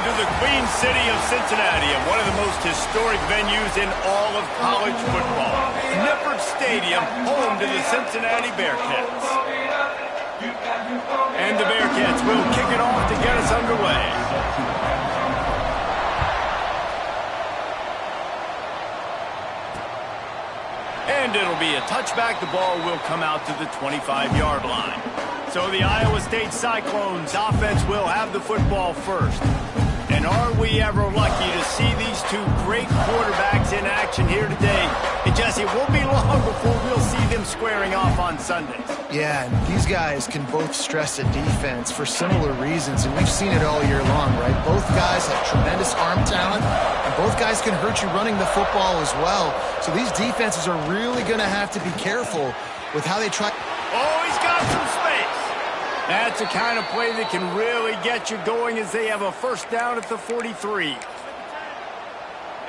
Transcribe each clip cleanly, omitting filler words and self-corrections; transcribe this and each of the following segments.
to the Queen City of Cincinnati and one of the most historic venues in all of college football. Nippert Stadium, home to the Cincinnati Bearcats. And the Bearcats will kick it off to get us underway. And it'll be a touchback. The ball will come out to the 25-yard line. So the Iowa State Cyclones offense will have the football first. And are we ever lucky to see these two great quarterbacks in action here today? And Jesse, it won't be long before we'll see them squaring off on Sundays. Yeah, and these guys can both stress a defense for similar reasons, and we've seen it all year long, right? Both guys have tremendous arm talent, and both guys can hurt you running the football as well. So these defenses are really going to have to be careful with how they try. Oh, he's got some space. That's the kind of play that can really get you going as they have a first down at the 43.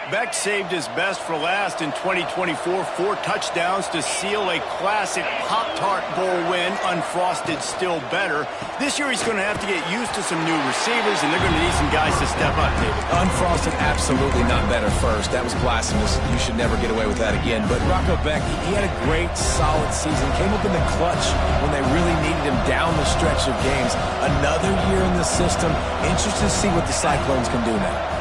Beck saved his best for last in 2024, 4 touchdowns to seal a classic Pop-Tart Bowl win, unfrosted still better. This year he's going to have to get used to some new receivers, and they're going to need some guys to step up, David. Unfrosted, absolutely not better first. That was blasphemous. You should never get away with that again. But Rocco Beck, he had a great, solid season. Came up in the clutch when they really needed him down the stretch of games. Another year in the system. Interested to see what the Cyclones can do now.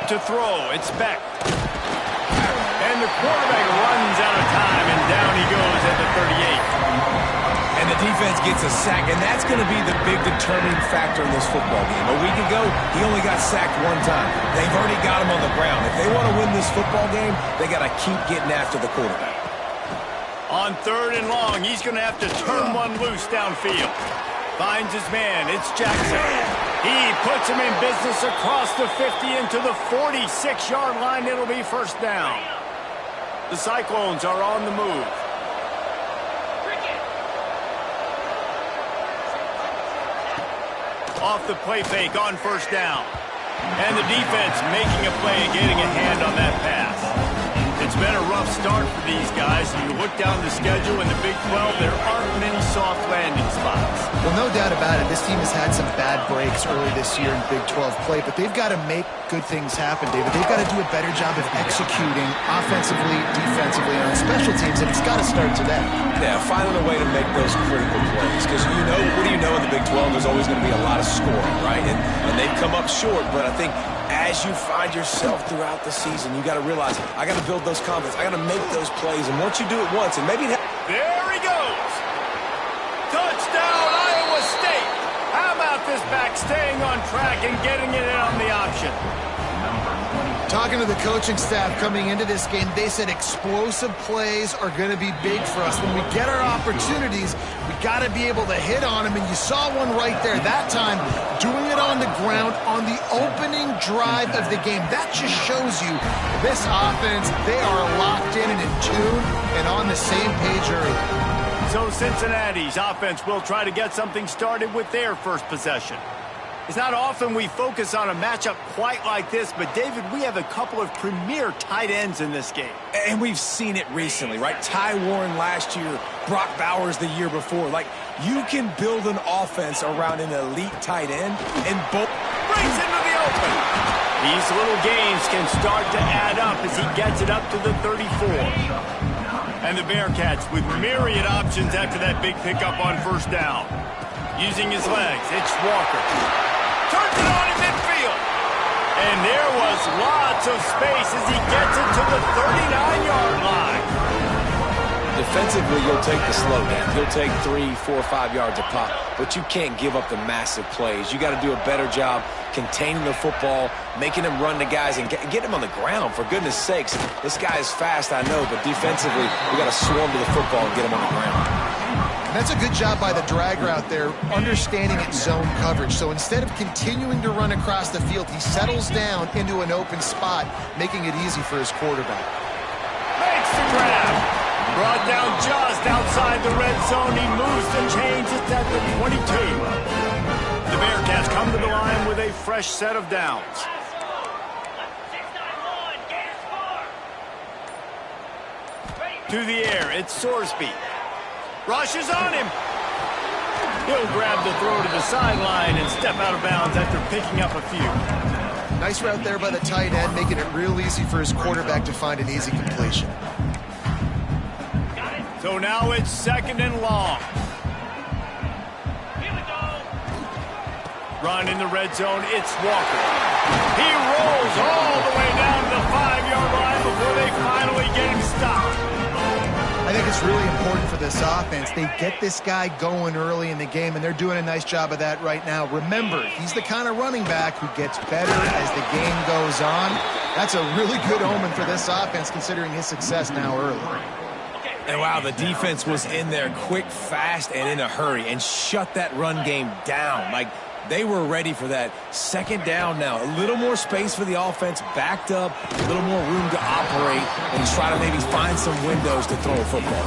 To throw, it's Beck. And the quarterback runs out of time, and down he goes at the 38. And the defense gets a sack, and that's going to be the big determining factor in this football game. A week ago, he only got sacked 1 time. They've already got him on the ground. If they want to win this football game, they got to keep getting after the quarterback. On 3rd and long, he's going to have to turn one loose downfield. Finds his man. It's Jackson. He puts him in business across the 50 into the 46-yard line. It'll be first down. The Cyclones are on the move. Off the play fake on first down. And the defense making a play and getting a hand on that pass. It's been a rough start for these guys. You look down the schedule in the Big 12, there aren't many soft landing spots. Well, no doubt about it. This team has had some bad breaks early this year in Big 12 play, but they've got to make good things happen, David. They've got to do a better job of executing offensively, defensively, and on special teams, and it's got to start today. Yeah, finding a way to make those critical plays. Because what do you know in the Big 12? There's always going to be a lot of scoring, right? And they've come up short, but I think as you find yourself throughout the season, you got to realize, I got to build those confidence. I got to make those plays. And once you do it once, and maybe there he goes. Touchdown, Iowa State. How about this back staying on track and getting it in on the option? Talking to the coaching staff coming into this game, they said explosive plays are going to be big for us. When we get our opportunities, we got to be able to hit on them, and you saw one right there. That time, doing it on the ground on the opening drive of the game. That just shows you this offense, they are locked in and in tune and on the same page early. So Cincinnati's offense will try to get something started with their first possession. It's not often we focus on a matchup quite like this, but David, we have a couple of premier tight ends in this game. And we've seen it recently, right? Ty Warren last year, Brock Bowers the year before. Like, you can build an offense around an elite tight end and both brings into the open. These little gains can start to add up as he gets it up to the 34. And the Bearcats with myriad options after that big pickup on first down. Using his legs, it's Walker. Turns it on in midfield. And there was lots of space as he gets it to the 39-yard line. Defensively, you'll take the slow down. You'll take 3, 4, 5 yards a pop, but you can't give up the massive plays. You got to do a better job containing the football, making them run the guys, and get them on the ground. For goodness sakes, this guy is fast, I know, but defensively, we got to swarm to the football and get him on the ground. That's a good job by the drag route there, understanding its zone coverage. So instead of continuing to run across the field, he settles down into an open spot, making it easy for his quarterback. Makes the grab. Brought down just outside the red zone. He moves the chains. It's at the 22. The Bearcats come to the line with a fresh set of downs. To the air, it's Sorsby. Rushes on him. He'll grab the throw to the sideline and step out of bounds after picking up a few. Nice route there by the tight end, making it real easy for his quarterback to find an easy completion. So now it's 2nd and long. Run in the red zone, it's Walker. He rolls all the way down to the 5-yard line before they finally get him stopped. I think it's really important for this offense. They get this guy going early in the game, and they're doing a nice job of that right now. Remember, he's the kind of running back who gets better as the game goes on. That's a really good omen for this offense, considering his success now early. And wow, the defense was in there quick, fast, and in a hurry, and shut that run game down. Like, they were ready for that. 2nd down now. A little more space for the offense, backed up, a little more room to operate, and try to maybe find some windows to throw a football.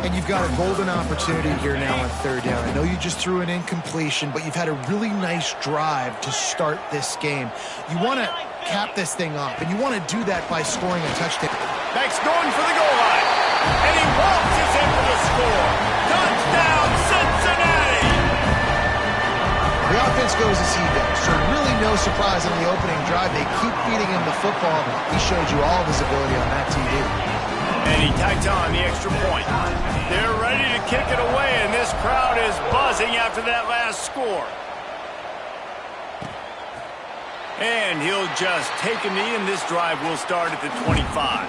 And you've got a golden opportunity here now on 3rd down. I know you just threw an incompletion, but you've had a really nice drive to start this game. You want to cap this thing off, and you want to do that by scoring a touchdown. Beck's going for the goal line, and he waltzes in for the score. Touchdown, Cincinnati! The offense goes as he does, so really no surprise on the opening drive. They keep feeding him the football. He showed you all of his ability on that TV. And he tacks on the extra point. They're ready to kick it away, and this crowd is buzzing after that last score. And he'll just take a knee, and this drive will start at the 25.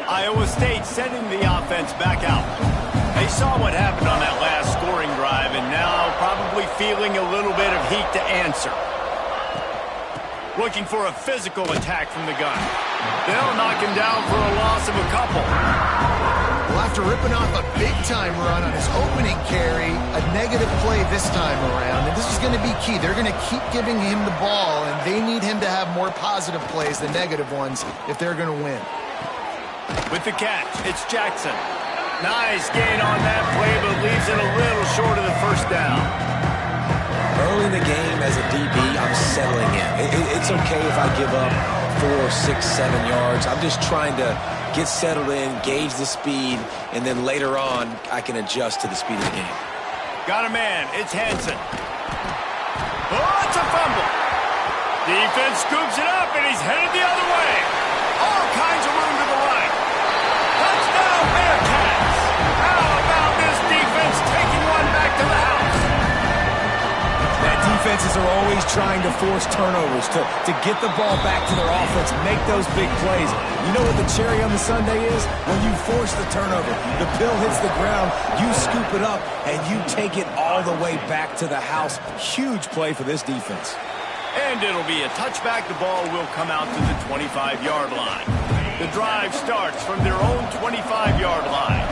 Iowa State sending the offense back out. They saw what happened on that last scoring drive, and now probably feeling a little bit of heat to answer. Looking for a physical attack from the gun. They'll knock him down for a loss of a couple. Well, after ripping off a big-time run on his opening carry, a negative play this time around, and this is going to be key. They're going to keep giving him the ball, and they need him to have more positive plays than negative ones if they're going to win. With the catch, it's Jackson. Nice gain on that play, but leaves it a little short of the 1st down. Early in the game as a DB, I'm settling in. It's okay if I give up 4, 6, 7 yards. I'm just trying to get settled in, gauge the speed, and then later on, I can adjust to the speed of the game. Got a man. It's Hansen. Oh, it's a fumble. Defense scoops it up, and he's headed the other way. All kinds of room to the right. Touchdown, Bearcats. How about this defense taking one back to the house? That defenses are always trying to force turnovers, to get the ball back to their offense, make those big plays. You know what the cherry on the sundae is? When you force the turnover, the pill hits the ground, you scoop it up, and you take it all the way back to the house. Huge play for this defense. And it'll be a touchback. The ball will come out to the 25-yard line. The drive starts from their own 25-yard line.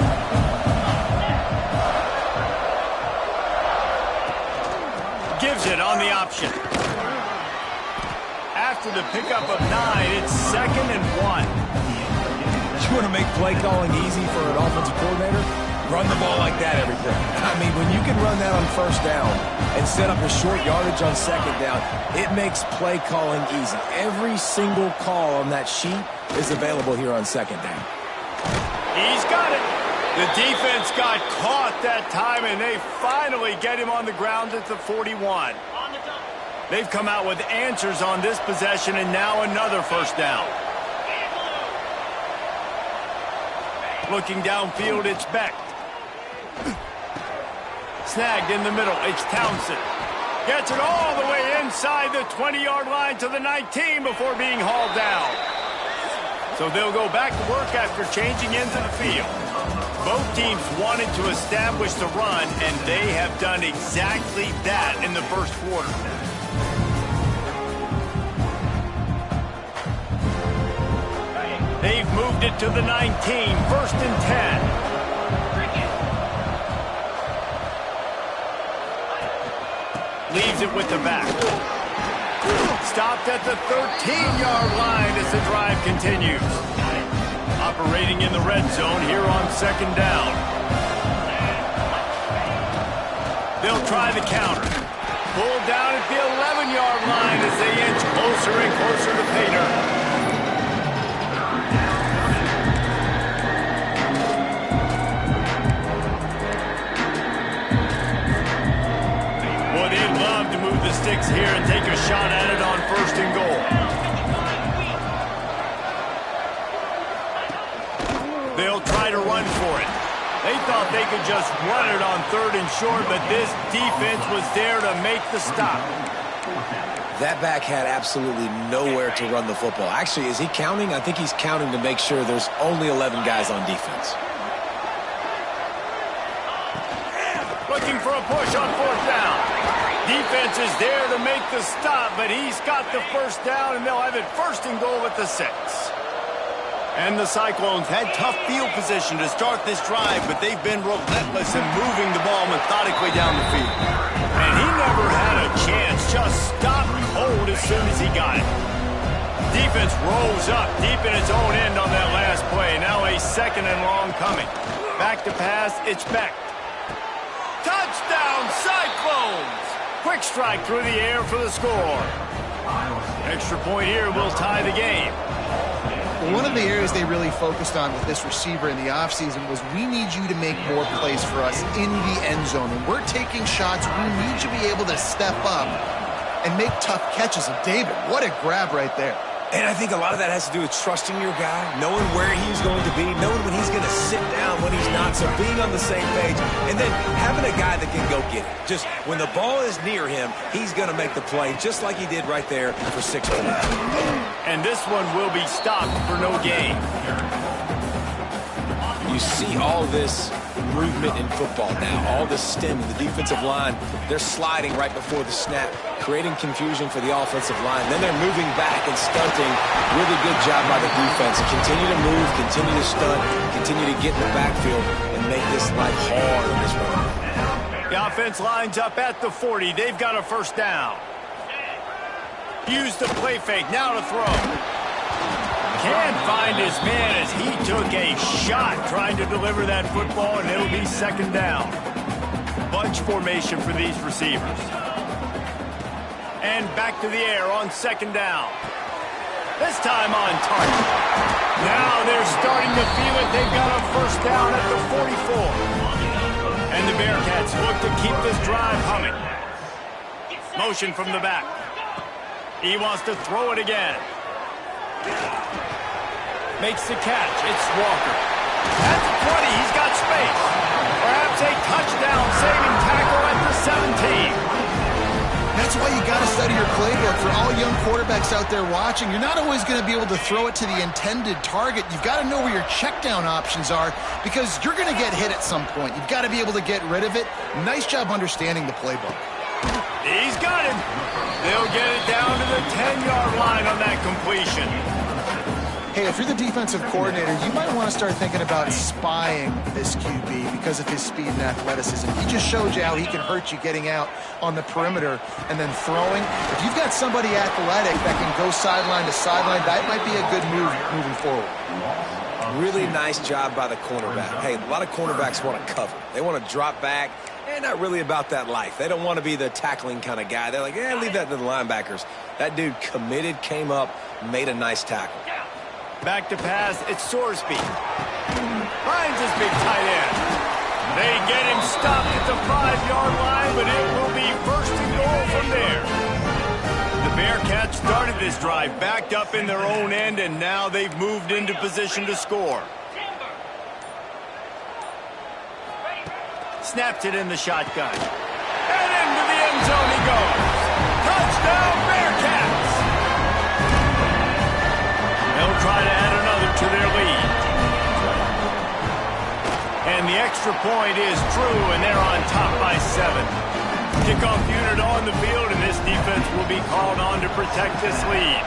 Gives it on the option. After the pickup of 9, it's 2nd and 1. You want to make play calling easy for an offensive coordinator? Run the ball like that every play. I mean, when you can run that on 1st down and set up a short yardage on 2nd down, it makes play calling easy. Every single call on that sheet is available here on 2nd down. He's got it. The defense got caught that time, and they finally get him on the ground at the 41. They've come out with answers on this possession, and now another 1st down. Looking downfield, it's Beck. Snagged in the middle, it's Townsend. Gets it all the way inside the 20-yard line to the 19 before being hauled down. So they'll go back to work after changing into the field. Both teams wanted to establish the run, and they have done exactly that in the 1st quarter. They've moved it to the 19, 1st and 10. Leaves it with the back. Stopped at the 13-yard line as the drive continues. Operating in the red zone here on 2nd down. They'll try the counter. Pulled down at the 11-yard line as they inch closer and closer to pay dirt. sticks here and take a shot at it on 1st and goal. They'll try to run for it. They thought they could just run it on 3rd and short, but this defense was there to make the stop. That back had absolutely nowhere to run the football. Actually, is he counting? I think he's counting to make sure there's only 11 guys on defense. Looking for a push on 4th down. Defense is there to make the stop, but he's got the 1st down, and they'll have it 1st and goal at the 6. And the Cyclones had tough field position to start this drive, but they've been relentless in moving the ball methodically down the field. And he never had a chance, just stopped cold as soon as he got it. Defense rolls up deep in its own end on that last play. Now a 2nd and long coming. Back to pass, it's Beck. Touchdown, Cyclones! Quick strike through the air for the score. Extra point here will tie the game. One of the areas they really focused on with this receiver in the offseason was we need you to make more plays for us in the end zone. When we're taking shots, we need you to be able to step up and make tough catches. And David, what a grab right there. And I think a lot of that has to do with trusting your guy, knowing where he's going to be, knowing when he's going to sit down, when he's not, so being on the same page, and then having a guy that can go get it. Just when the ball is near him, he's going to make the play, just like he did right there for 6 points. And this one will be stopped for no gain. You see all this movement in football now, all this stem in the defensive line. They're sliding right before the snap, creating confusion for the offensive line. Then they're moving back and stunting. Really good job by the defense. Continue to move, continue to stunt, continue to get in the backfield and make this life hard on this run. The offense lines up at the 40. They've got a 1st down. Use the play fake. Now to throw. Can't find his man as he took a shot trying to deliver that football, and it'll be 2nd down. Bunch formation for these receivers. And back to the air on 2nd down. This time on target. Now they're starting to feel it. They've got a 1st down at the 44. And the Bearcats look to keep this drive humming. Motion from the back. He wants to throw it again. Makes the catch. It's Walker. At the 20, he's got space. Perhaps a touchdown-saving tackle at the 17. That's why you got to study your playbook. For all young quarterbacks out there watching, you're not always going to be able to throw it to the intended target. You've got to know where your check down options are because you're going to get hit at some point. You've got to be able to get rid of it. Nice job understanding the playbook. He's got him. They'll get it down to the 10-yard line on that completion. Hey, if you're the defensive coordinator, you might want to start thinking about spying this QB because of his speed and athleticism. He just showed you how he can hurt you getting out on the perimeter and then throwing. If you've got somebody athletic that can go sideline to sideline, that might be a good move moving forward. Really nice job by the cornerback. Hey, a lot of cornerbacks want to cover. They want to drop back. They're not really about that life. They don't want to be the tackling kind of guy. They're like, leave that to the linebackers. That dude committed, came up, made a nice tackle. Back to pass, it's Sorsby. Finds his big tight end. They get him stopped at the 5-yard line, but it will be 1st and goal from there. The Bearcats started this drive, backed up in their own end, and now they've moved into position to score. Snaps it in the shotgun. And into the end zone he goes. Touchdown, Bearcats! They'll try to add another to their lead. And the extra point is true, and they're on top by 7. Kickoff unit on the field, and this defense will be called on to protect this lead.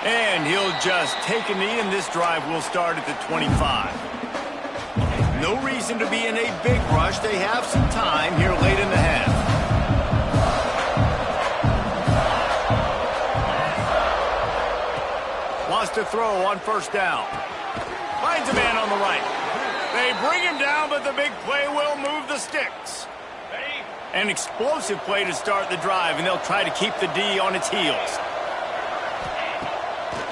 And he'll just take a knee, and this drive will start at the 25. No reason to be in a big rush. They have some time here late in the half. Wants to throw on 1st down. Finds a man on the right. They bring him down, but the big play will move the sticks. An explosive play to start the drive, and they'll try to keep the D on its heels.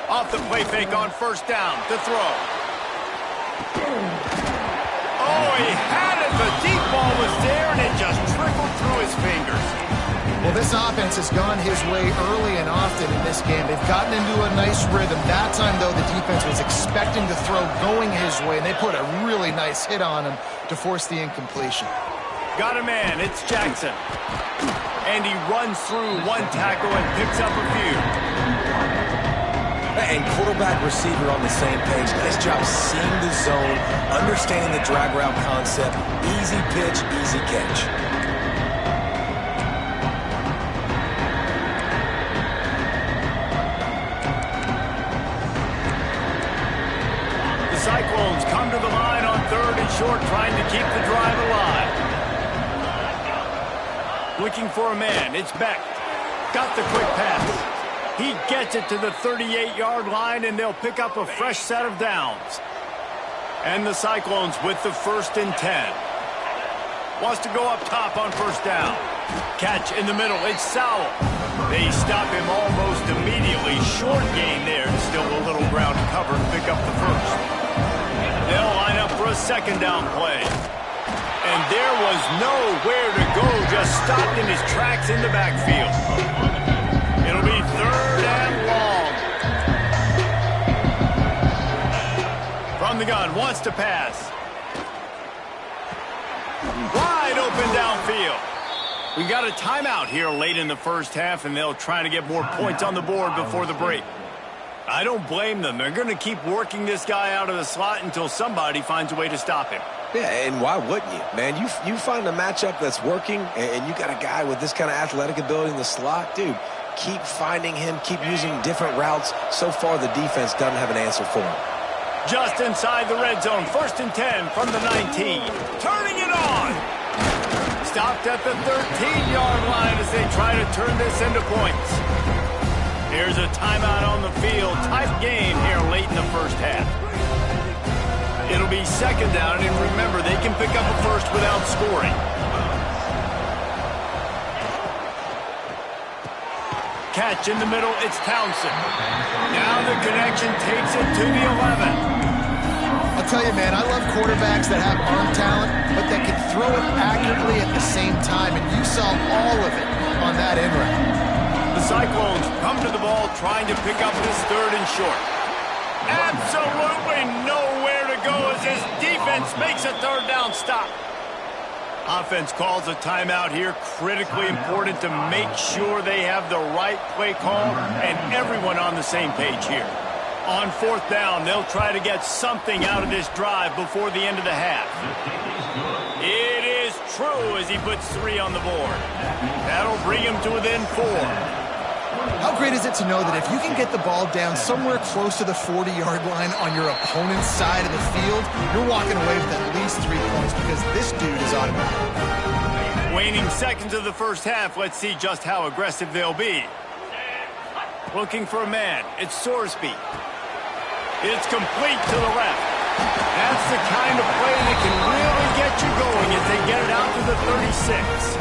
Off the play fake on 1st down to throw. Oh, he had it. The deep ball This offense has gone his way early and often in this game. They've gotten into a nice rhythm. That time, though, the defense was expecting the throw going his way, and they put a really nice hit on him to force the incompletion. Got a man. It's Jackson. And he runs through one tackle and picks up a few. And quarterback receiver on the same page. Nice job seeing the zone, understanding the drag route concept. Easy pitch, easy catch. The Cyclones come to the line on 3rd and short, trying to keep the drive alive. Looking for a man. It's Beck. Got the quick pass. He gets it to the 38-yard line, and they'll pick up a fresh set of downs. And the Cyclones with the 1st and 10. Wants to go up top on 1st down. Catch in the middle. It's Sowell. They stop him almost immediately. Short gain there. Still a little ground to cover to pick up the 1st. They'll line up for a 2nd down play. And there was nowhere to go. Just stopped in his tracks in the backfield. It'll be 3rd and long. From the gun, wants to pass. Wide open downfield. We got a timeout here late in the 1st half, and they'll try to get more points on the board before the break. I don't blame them. They're going to keep working this guy out of the slot until somebody finds a way to stop him. Yeah, and why wouldn't you? Man, you find a matchup that's working, and you got a guy with this kind of athletic ability in the slot, dude. Keep finding him, keep using different routes. So far, the defense doesn't have an answer for him. Just inside the red zone, 1st and 10 from the 19. Turning it on. Stopped at the 13-yard line as they try to turn this into points. Here's a timeout on the field. Tight game here late in the 1st half. It'll be 2nd down, and remember, they can pick up a 1st without scoring. Catch in the middle, it's Townsend. Now the connection takes it to the 11. I'll tell you, man, I love quarterbacks that have arm talent, but that can throw it accurately at the same time, and you saw all of it on that end route. The Cyclones come to the ball trying to pick up this 3rd and short. Absolutely nowhere to go as this defense makes a 3rd down stop. Offense calls a timeout here. Critically important to make sure they have the right play call and everyone on the same page here. On 4th down, they'll try to get something out of this drive before the end of the half. It is true as he puts 3 on the board. That'll bring him to within 4. How great is it to know that if you can get the ball down somewhere close to the 40-yard line on your opponent's side of the field, you're walking away with at least 3 points because this dude is automatic. Waning seconds of the 1st half, let's see just how aggressive they'll be. Looking for a man, it's Sorsby. It's complete to the left. That's the kind of play that can really get you going as they get it out to the 36.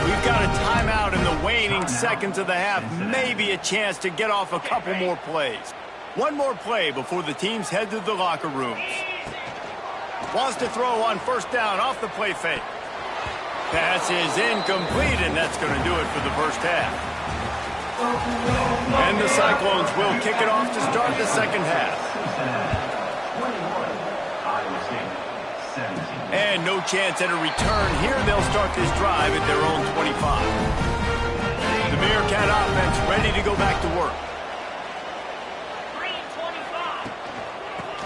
We've got a timeout in the waning seconds of the half. Maybe a chance to get off a couple more plays. One more play before the teams head to the locker rooms. Wants to throw on 1st down off the play fake. Pass is incomplete, and that's going to do it for the 1st half. And the Cyclones will kick it off to start the 2nd half. And no chance at a return here. They'll start this drive at their own 25. The Bearcat offense ready to go back to work.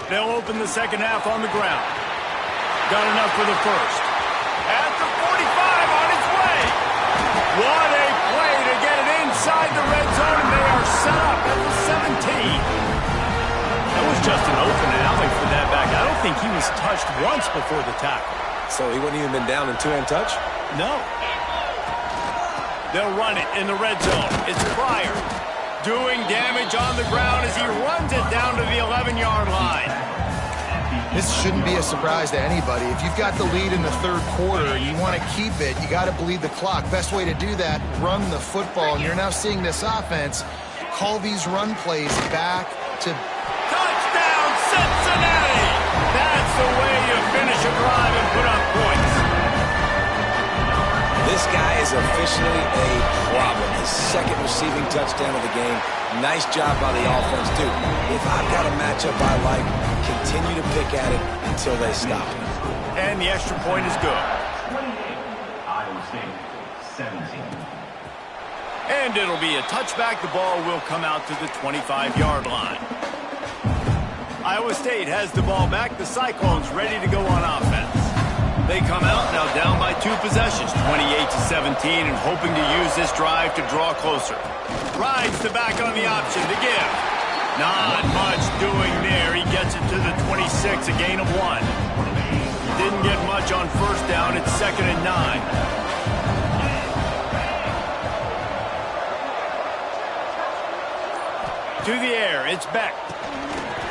They'll open the 2nd half on the ground. Got enough for the 1st. At the 45 on its way. What a play to get it inside the red zone, and they are set up at the 17. That was just an open alley for that back. I don't think he was touched once before the tackle. So he wouldn't even been down in 2-hand touch? No. They'll run it in the red zone. It's Pryor doing damage on the ground as he runs it down to the 11-yard line. This shouldn't be a surprise to anybody. If you've got the lead in the 3rd quarter and you want to keep it, you got to bleed the clock. Best way to do that, run the football. And you're now seeing this offense call these run plays back to... Touchdown, Cincinnati! That's the way you finish a drive and put up points. This guy is is officially a problem. His second receiving touchdown of the game. Nice job by the offense, too. If I've got a matchup I like, continue to pick at it until they stop it. And the extra point is good. 17. And it'll be a touchback. The ball will come out to the 25-yard line. Iowa State has the ball back. The Cyclones ready to go on offense. They come out now down by 2 possessions, 28-17, and hoping to use this drive to draw closer. Rides the back on the option to give. Not much doing there. He gets it to the 26, a gain of 1. Didn't get much on first down. It's 2nd and 9. To the air, it's Beck.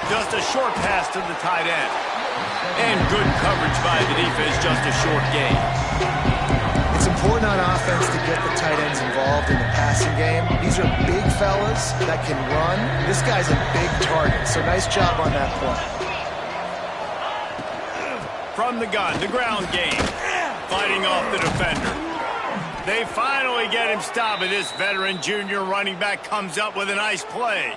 Just a short pass to the tight end. And good coverage by the defense, just a short gain. It's important on offense to get the tight ends involved in the passing game. These are big fellas that can run. This guy's a big target, so nice job on that play. From the gun, the ground game. Fighting off the defender. They finally get him stopped, and this veteran junior running back comes up with a nice play.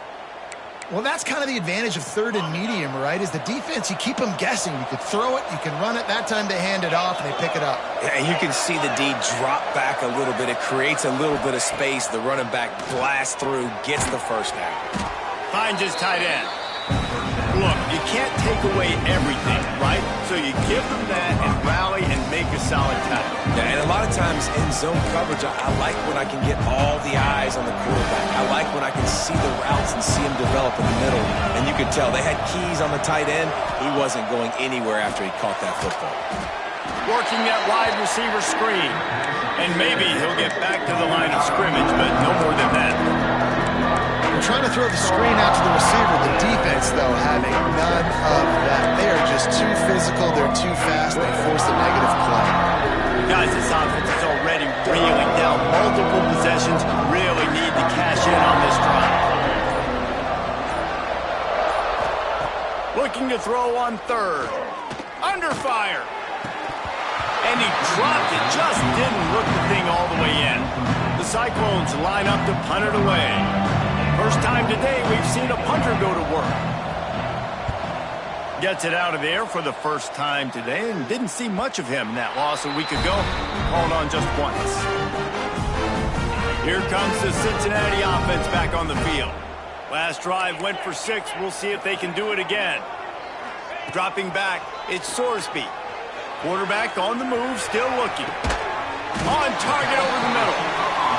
Well, that's kind of the advantage of third and medium, right? Is the defense, you keep them guessing. You can throw it, you can run it. That time they hand it off, and they pick it up. Yeah, and you can see the D drop back a little bit. It creates a little bit of space. The running back blasts through, gets the first down. Finds his tight end. Look, you can't take away everything, right? So you give them that and rally and make a solid tackle. Yeah, and a lot of times in zone coverage, I like when I can get all the eyes on the quarterback. I like when I can see the routes and see him develop in the middle. And you could tell they had keys on the tight end. He wasn't going anywhere after he caught that football. Working that wide receiver screen. And maybe he'll get back to the line of scrimmage, but no more than that. Trying to throw the screen out to the receiver. The defense, though, having none of that. They are just too physical. They're too fast. They force a negative play. Guys, this offense is already reeling down. Multiple possessions. Really need to cash in on this drive. Looking to throw on third. Under fire. And he dropped it. Just didn't look the thing all the way in. The Cyclones line up to punt it away. First time today we've seen a punter go to work. Gets it out of there for the first time today and didn't see much of him in that loss a week ago. Called on just once. Here comes the Cincinnati offense back on the field. Last drive went for 6. We'll see if they can do it again. Dropping back, it's Sorsby. Quarterback on the move, still looking. On target over the middle.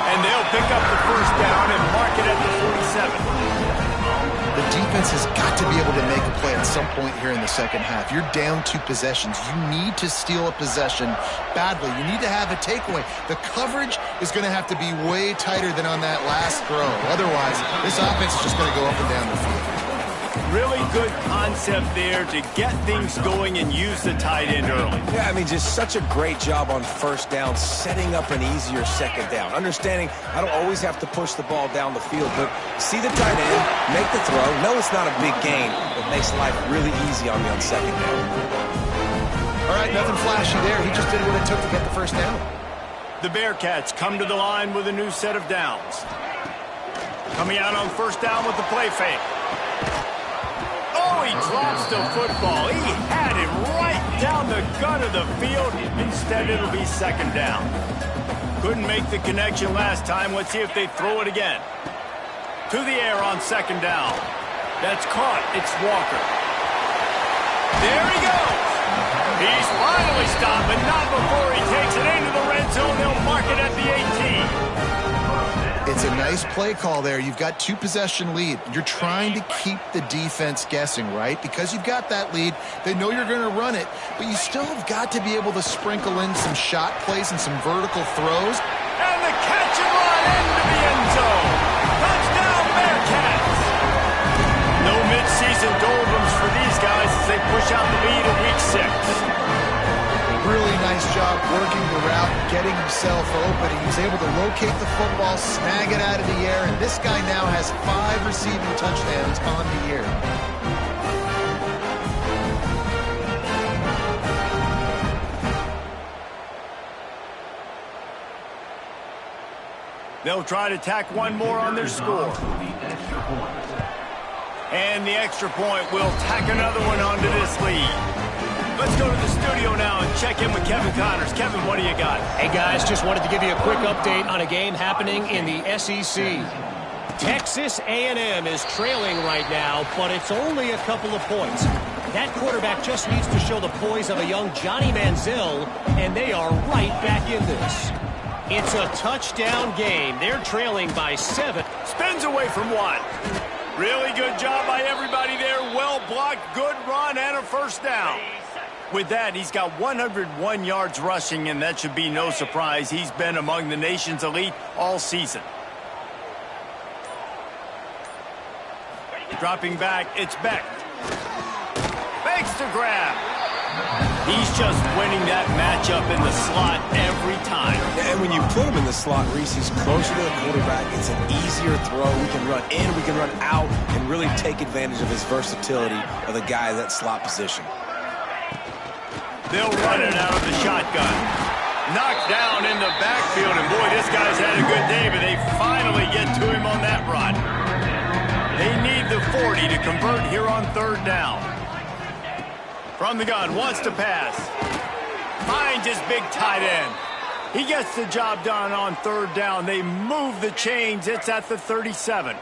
And they'll pick up the first down and mark it at the 47. The defense has got to be able to make a play at some point here in the second half. You're down 2 possessions. You need to steal a possession badly. You need to have a takeaway. The coverage is going to have to be way tighter than on that last throw. Otherwise, this offense is just going to go up and down the field. Really good concept there to get things going and use the tight end early. Yeah, I mean, just such a great job on first down, setting up an easier second down. Understanding I don't always have to push the ball down the field, but see the tight end, make the throw. No, it's not a big gain, but makes life really easy on me on second down. All right, nothing flashy there. He just did what it took to get the first down. The Bearcats come to the line with a new set of downs. Coming out on first down with the play fake. He drops the football. He had him right down the gut of the field. Instead, it'll be second down. Couldn't make the connection last time. Let's see if they throw it again. To the air on second down. That's caught. It's Walker. There he goes. He's finally stopped, but not before he takes it into the red zone. They'll mark it at the 18. It's a nice play call there. You've got 2 possession lead. You're trying to keep the defense guessing, right? Because you've got that lead. They know you're going to run it, but you still have got to be able to sprinkle in some shot plays and some vertical throws. And the catch and run into the end zone. Touchdown, Bearcats. No midseason doldrums for these guys as they push out the lead in week 6. Really nice job working the route, getting himself open. He was able to locate the football, snag it out of the air, and this guy now has 5 receiving touchdowns on the year. They'll try to tack one more on their score. And the extra point will tack another one onto this lead. Let's go to the studio now and check in with Kevin Connors. Kevin, what do you got? Hey, guys, just wanted to give you a quick update on a game happening in the SEC. Texas A&M is trailing right now, but it's only a couple of points. That quarterback just needs to show the poise of a young Johnny Manziel, and they are right back in this. It's a touchdown game. They're trailing by 7. Spins away from one. Really good job by everybody there. Well blocked, good run, and a first down. With that, he's got 101 yards rushing, and that should be no surprise. He's been among the nation's elite all season. Dropping back, it's Beck. Beck's to grab. He's just winning that matchup in the slot every time. And when you put him in the slot, Reese, he's closer to the quarterback. It's an easier throw. We can run in, we can run out, and really take advantage of his versatility of the guy in that slot position. They'll run it out of the shotgun. Knocked down in the backfield, and boy, this guy's had a good day, but they finally get to him on that run. They need the 40 to convert here on third down. From the gun, wants to pass. Finds his big tight end. He gets the job done on third down. They move the chains. It's at the 37.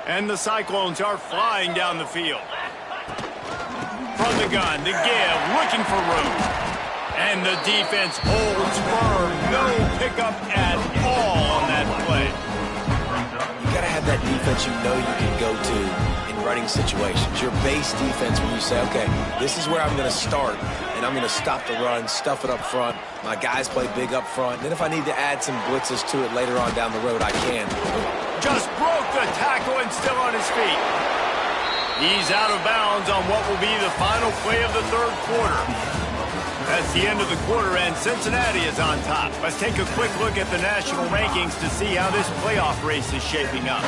And the Cyclones are flying down the field. From the gun, the give, looking for room. And the defense holds firm. No pickup at all on that play. You got to have that defense you know you can go to in running situations. Your base defense when you say, okay, this is where I'm going to start, and I'm going to stop the run, stuff it up front. My guys play big up front. Then if I need to add some blitzes to it later on down the road, I can. Just broke the tackle and still on his feet. He's out of bounds on what will be the final play of the third quarter. That's the end of the quarter, and Cincinnati is on top. Let's take a quick look at the national rankings to see how this playoff race is shaping up.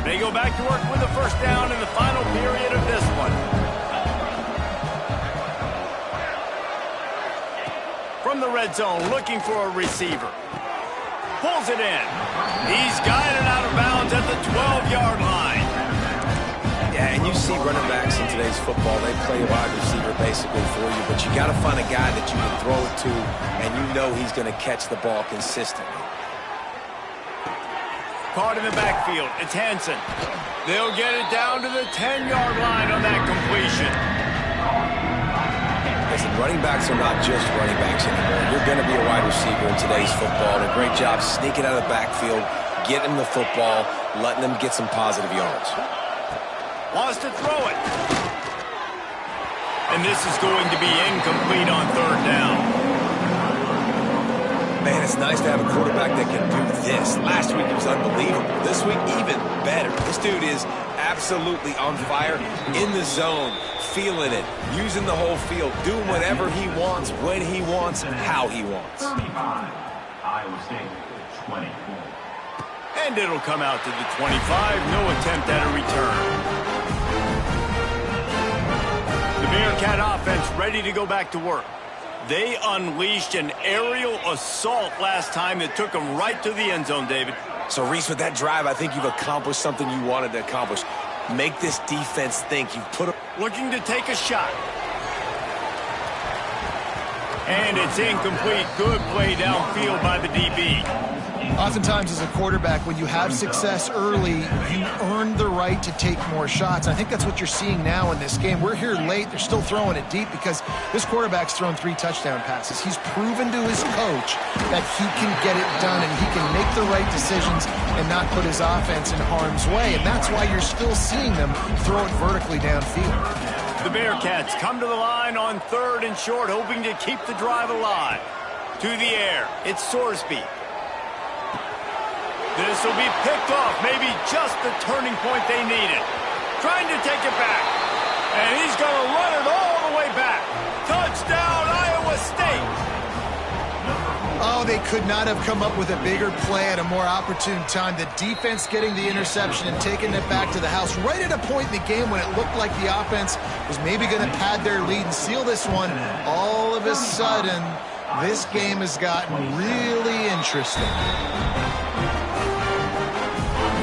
They go back to work with the first down in the final period of this one. From the red zone, looking for a receiver. Pulls it in. He's guided out of bounds at the 12-yard line. Yeah, and you see running backs in today's football, they play a wide receiver basically for you, but you got to find a guy that you can throw it to, and you know he's going to catch the ball consistently. Caught in the backfield. It's Hansen. They'll get it down to the 10-yard line on that completion. Listen, running backs are not just running backs anymore. You're going to be a wide receiver in today's football. And a great job sneaking out of the backfield, getting them the football, letting them get some positive yards. Wants to throw it. And this is going to be incomplete on third down. Man, it's nice to have a quarterback that can do this. Last week it was unbelievable. This week, even better. This dude is absolutely on fire, in the zone, feeling it, using the whole field, doing whatever he wants, when he wants, how he wants. 35, Iowa State, 24. And it'll come out to the 25. No attempt at a return. The Bearcat offense ready to go back to work. They unleashed an aerial assault last time that took them right to the end zone, David. So, Reese, with that drive, I think you've accomplished something you wanted to accomplish. Make this defense think. You've put them... Looking to take a shot. And it's incomplete. Good play downfield by the DB. Oftentimes as a quarterback, when you have success early, you earn the right to take more shots. I think that's what you're seeing now in this game. We're here late. They're still throwing it deep because this quarterback's thrown 3 touchdown passes. He's proven to his coach that he can get it done and he can make the right decisions and not put his offense in harm's way. And that's why you're still seeing them throw it vertically downfield. The Bearcats come to the line on third and short, hoping to keep the drive alive. To the air, it's Sorsby. This will be picked off, maybe just the turning point they needed. Trying to take it back. And he's going to run it all the way back. Touchdown, Iowa State. Oh, they could not have come up with a bigger play at a more opportune time. The defense getting the interception and taking it back to the house right at a point in the game when it looked like the offense was maybe going to pad their lead and seal this one. All of a sudden, this game has gotten really interesting.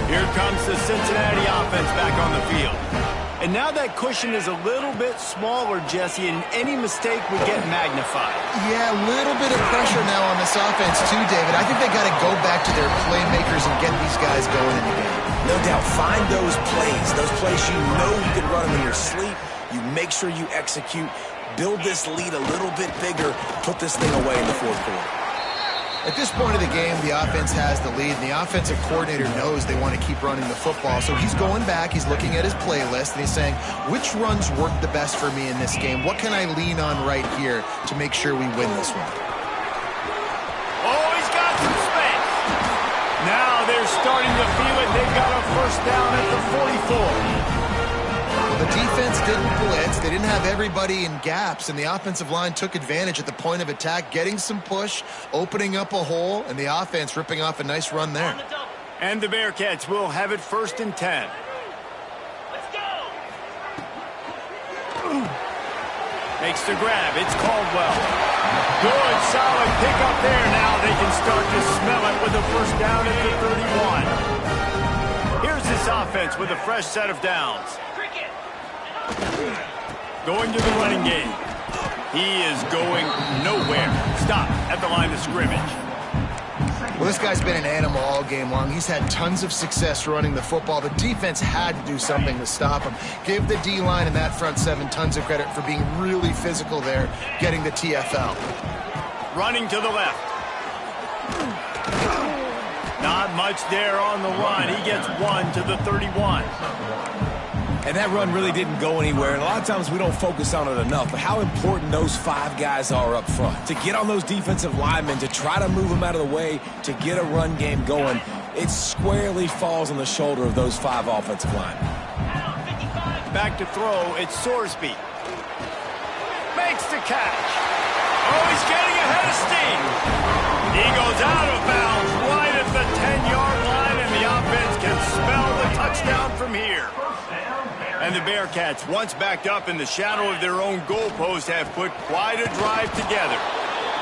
Here comes the Cincinnati offense back on the field. And now that cushion is a little bit smaller, Jesse, and any mistake would get magnified. Yeah, a little bit of pressure now on this offense too, David. I think they got to go back to their playmakers and get these guys going in the game. No doubt. Find those plays you know you can run them in your sleep. You make sure you execute. Build this lead a little bit bigger. Put this thing away in the fourth quarter. At this point of the game, the offense has the lead, and the offensive coordinator knows they want to keep running the football. So he's going back, he's looking at his playlist, and he's saying, which runs work the best for me in this game? What can I lean on right here to make sure we win this one? Oh, he's got some space. Now they're starting to feel it. They've got a first down at the 44. The defense didn't blitz. They didn't have everybody in gaps, and the offensive line took advantage at the point of attack, getting some push, opening up a hole, and the offense ripping off a nice run there. And the Bearcats will have it 1st and 10. Let's go! Makes the grab. It's Caldwell. Good, solid pickup there. Now they can start to smell it with a first down at the 31. Here's this offense with a fresh set of downs. Going to the running game. He is going nowhere. Stop at the line of scrimmage. Well, this guy's been an animal all game long. He's had tons of success running the football. The defense had to do something to stop him. Give the D-line and that front seven tons of credit for being really physical there, getting the TFL. Running to the left. Not much there on the run. He gets 1 to the 31. And that run really didn't go anywhere. And a lot of times we don't focus on it enough. But how important those 5 guys are up front. To get on those defensive linemen, to try to move them out of the way, to get a run game going, it squarely falls on the shoulder of those 5 offensive linemen. Back to throw, it's Sorsby. Makes the catch. Oh, he's getting ahead of steam. He goes out of bounds right at the 10-yard line, and the offense can smell the touchdown from here. And the Bearcats, once backed up in the shadow of their own goalpost, have put quite a drive together.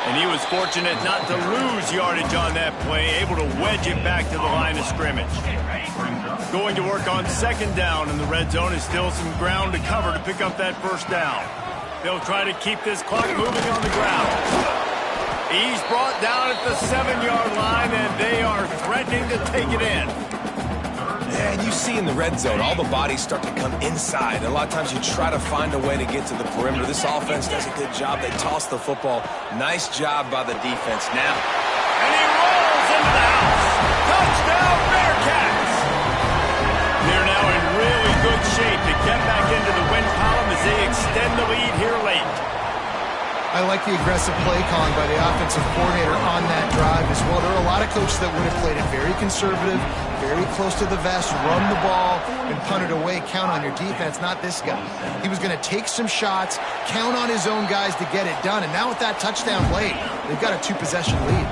And he was fortunate not to lose yardage on that play, able to wedge it back to the line of scrimmage. Going to work on 2nd down in the red zone is still some ground to cover to pick up that first down. They'll try to keep this clock moving on the ground. He's brought down at the 7-yard line, and they are threatening to take it in. And you see in the red zone, all the bodies start to come inside. A lot of times you try to find a way to get to the perimeter. This offense does a good job. They toss the football. Nice job by the defense now. And he rolls into the house. Touchdown, Bearcats! They're now in really good shape to get back into the win column as they extend the lead here late. I like the aggressive play calling by the offensive coordinator on that drive as well. There are a lot of coaches that would have played it very conservative, very close to the vest, run the ball, and punt it away. Count on your defense, not this guy. He was going to take some shots, count on his own guys to get it done. And now with that touchdown late, they've got a 2-possession lead.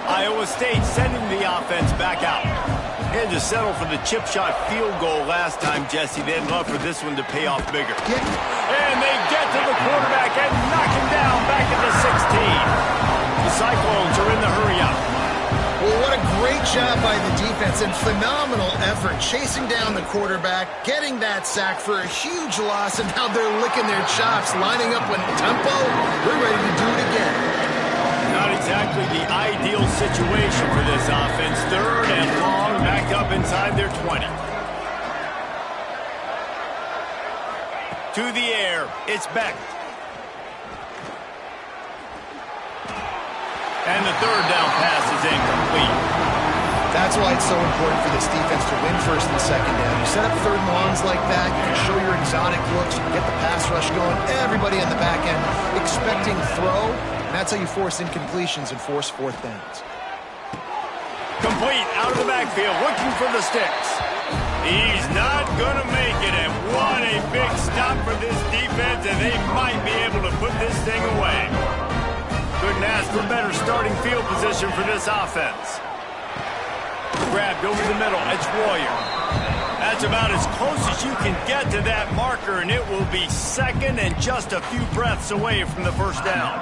Iowa State sending the offense back out. Had to settle for the chip shot field goal last time, Jesse. They'd love for this one to pay off bigger. Yeah. And they get to the quarterback and knock him down back at the 16. The Cyclones are in the hurry-up. Well, what a great job by the defense and phenomenal effort chasing down the quarterback, getting that sack for a huge loss, and now they're licking their chops, lining up with tempo. They're ready to do it again. Not exactly the ideal situation for this offense. 3rd and long, back up inside their 20. To the air, it's Beck. And the 3rd down pass is incomplete. That's why it's so important for this defense to win 1st and 2nd down. You set up 3rd and longs like that, you can show your exotic looks, you can get the pass rush going, everybody on the back end expecting throw. That's how you force incompletions and force 4th downs. Complete out of the backfield, looking for the sticks. He's not going to make it, and what a big stop for this defense, and they might be able to put this thing away. Couldn't ask for better starting field position for this offense. Grabbed over the middle. It's Warrior. That's about as close as you can get to that marker, and it will be second and just a few breaths away from the first down.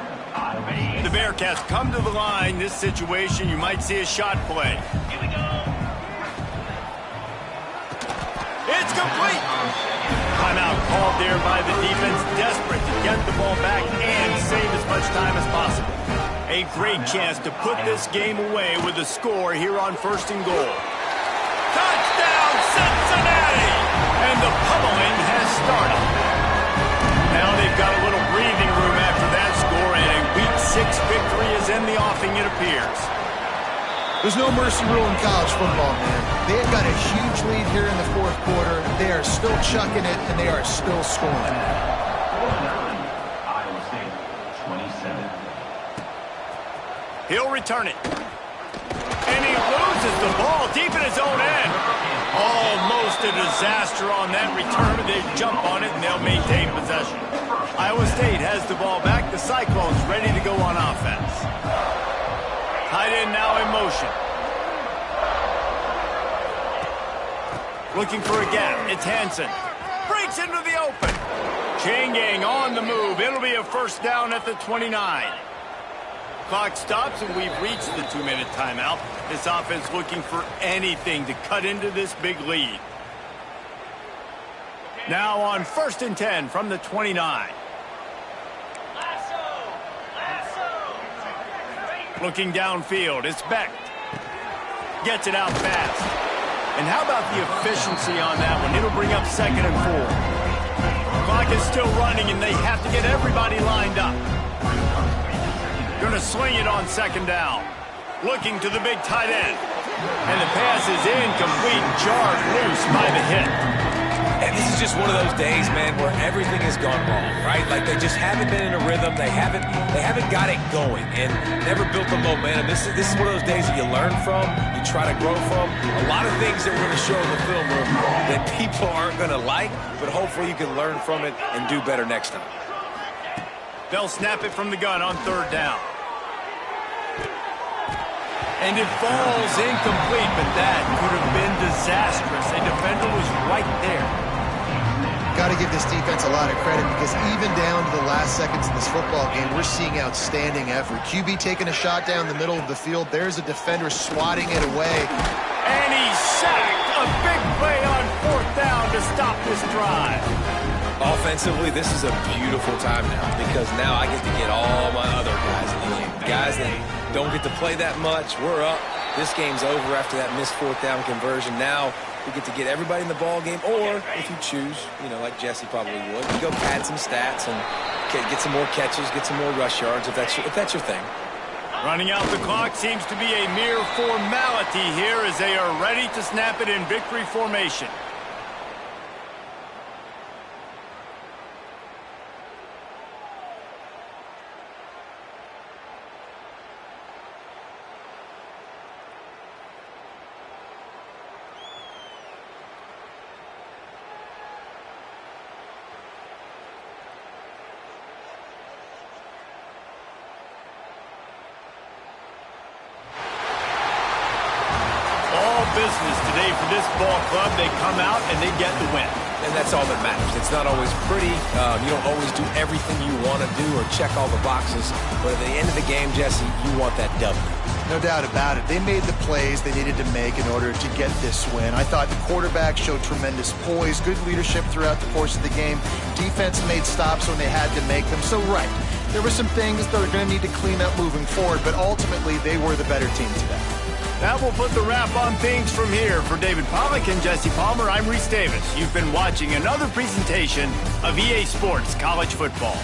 The Bearcats come to the line. This situation, you might see a shot play. Here we go. It's complete. Timeout called there by the defense, desperate to get the ball back and save as much time as possible. A great chance to put this game away with a score here on 1st and goal. Touchdown, Cincinnati! And the pummeling has started. Now they've got a little breathing room after that score, and a Week 6 victory is in the offing, it appears. There's no mercy rule in college football, man. They've got a huge lead here in the 4th quarter. They are still chucking it, and they are still scoring. Iowa State, 27. He'll return it. And he loses the ball deep in his own end. Almost a disaster on that return, but they jump on it, and they'll maintain possession. Iowa State has the ball back. The Cyclones ready to go on offense. Tight end now in motion. Looking for a gap. It's Hansen. Breaks into the open. Chain gang on the move. It'll be a first down at the 29. Clock stops, and we've reached the 2-minute timeout. This offense looking for anything to cut into this big lead. Now on 1st and 10 from the 29. Looking downfield, it's Beck. Gets it out fast. And how about the efficiency on that one? It'll bring up 2nd and 4. Clock is still running, and they have to get everybody lined up. Going to swing it on 2nd down. Looking to the big tight end. And the pass is incomplete, jarred loose by the hit. And this is just one of those days, man, where everything has gone wrong, right? Like they just haven't been in a rhythm. They haven't got it going and never built the momentum. This is one of those days that you learn from, you try to grow from. A lot of things that we're going to show in the film room that people aren't going to like, but hopefully you can learn from it and do better next time. They'll snap it from the gun on 3rd down. And it falls incomplete, but that could have been disastrous. A defender was right there. Got to give this defense a lot of credit because even down to the last seconds of this football game, we're seeing outstanding effort. QB taking a shot down the middle of the field. There's a defender swatting it away. And he's sacked. A big play on 4th down to stop this drive. Offensively, this is a beautiful time now because now I get to get all my other guys in the game. Guys that don't get to play that much. We're up. This game's over after that missed 4th down conversion. Now we get to get everybody in the ball game, or if you choose, like Jesse probably would, you go pad some stats and get some more catches, get some more rush yards if that's your thing. Running out the clock seems to be a mere formality here as they are ready to snap it in victory formation. Business today for this ball club. They come out and they get the win. And that's all that matters. It's not always pretty. You don't always do everything you want to do or check all the boxes. But at the end of the game, Jesse, you want that W. No doubt about it. They made the plays they needed to make in order to get this win. I thought the quarterback showed tremendous poise, good leadership throughout the course of the game. Defense made stops when they had to make them. So, right, there were some things that they're going to need to clean up moving forward, but ultimately they were the better team today. That will put the wrap on things from here. For David Pollack and Jesse Palmer, I'm Reese Davis. You've been watching another presentation of EA Sports College Football.